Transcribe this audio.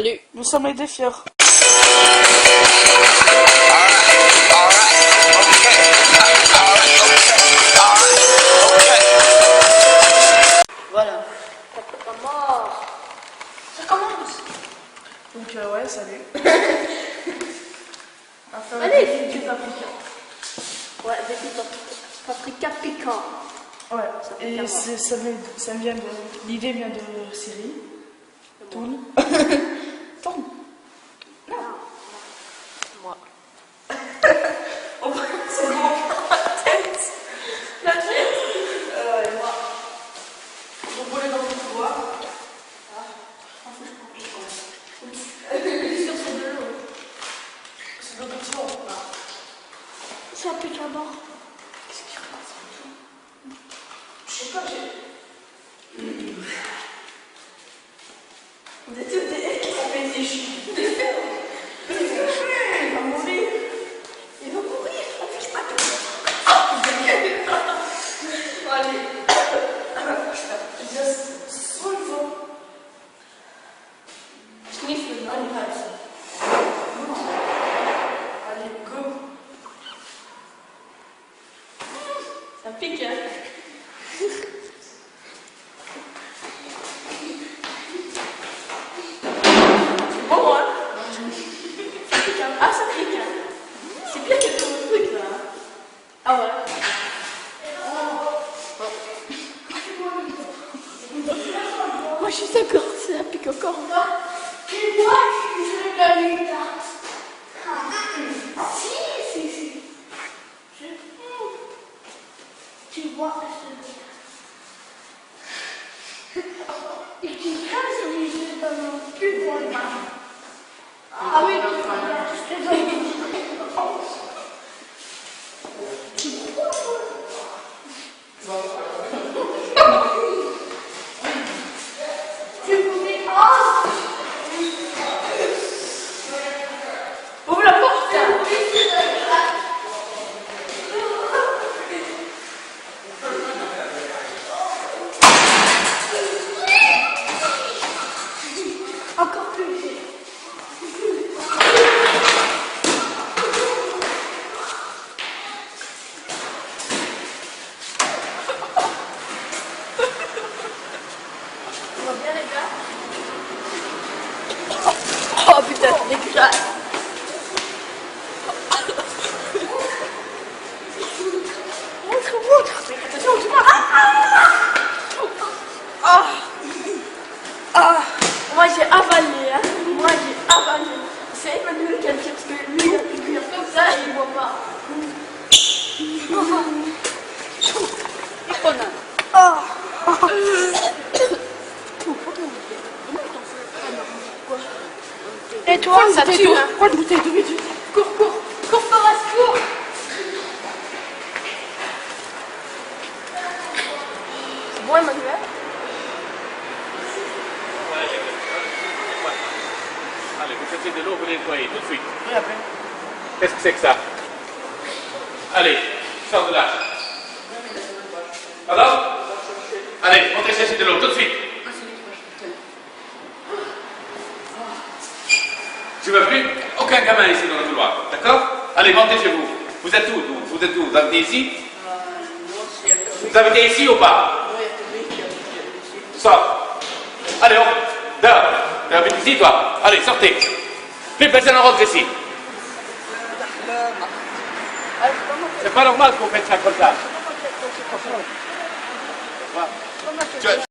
Salut. Nous sommes les défieurs. Voilà. Ça commence. Donc ouais, salut. Allez, du paprika. Ouais, des paprika piquant. Ouais, et ça vient de... L'idée vient de Syrie. Toul. Toul. Moi. Oh, c'est bon. La tête. La tête. Et moi. Vous voulez dans le couloir. C'est de l'eau. C'est de l'eau. Ça pique à bord. Qu'est-ce qu'il y a? Je sais pas, Vous êtes tous des... Ça fait des chiens. Il va mourir. Il va mourir. Affiche pas tout. Allez. Just swallow. Sniff le animal. Allez, go. Ça pique, hein. C'est bon, hein. Ça pique, hein. Ah, ça pique, hein. C'est pire que tout le truc, là. Ah ouais. Moi, je suis d'accord, ça pique encore. Tu vois, je le lis là. Si. Tu vois, et tu casses les yeux dans mon plus gros main. Ah oui, je te donne. Tu voulais... Oh! Ouvre la porte. Encore plus. Ça va bien, les gars? Oh putain, c'est dégueulasse. Montre. Attention, tu vois. Moi, j'ai avalé, hein. C'est Emmanuel qui a dit, parce que lui, il a pu cuire comme ça et il voit pas. Et toi, ça tue, hein? Quoi de bouteille de vite? Cours, Forrest, cours. C'est bon, Emmanuel? Allez, vous cherchez de l'eau, vous nettoyez tout de suite. Oui, après. Qu'est-ce que c'est que ça? Allez, sors de là. Pardon? Allez, montez chercher de l'eau tout de suite. Tu veux plus? Aucun gamin ici dans le couloir, d'accord? Allez, montez chez vous. Vous êtes où? Vous êtes où? Vous habitez ici? Vous habitez ici ou pas? Sors. Allez, hop, dehors. Tu habites ici, toi? Allez, sortez. Plus personne ne rentre ici. C'est pas normal qu'on fasse ça comme ça.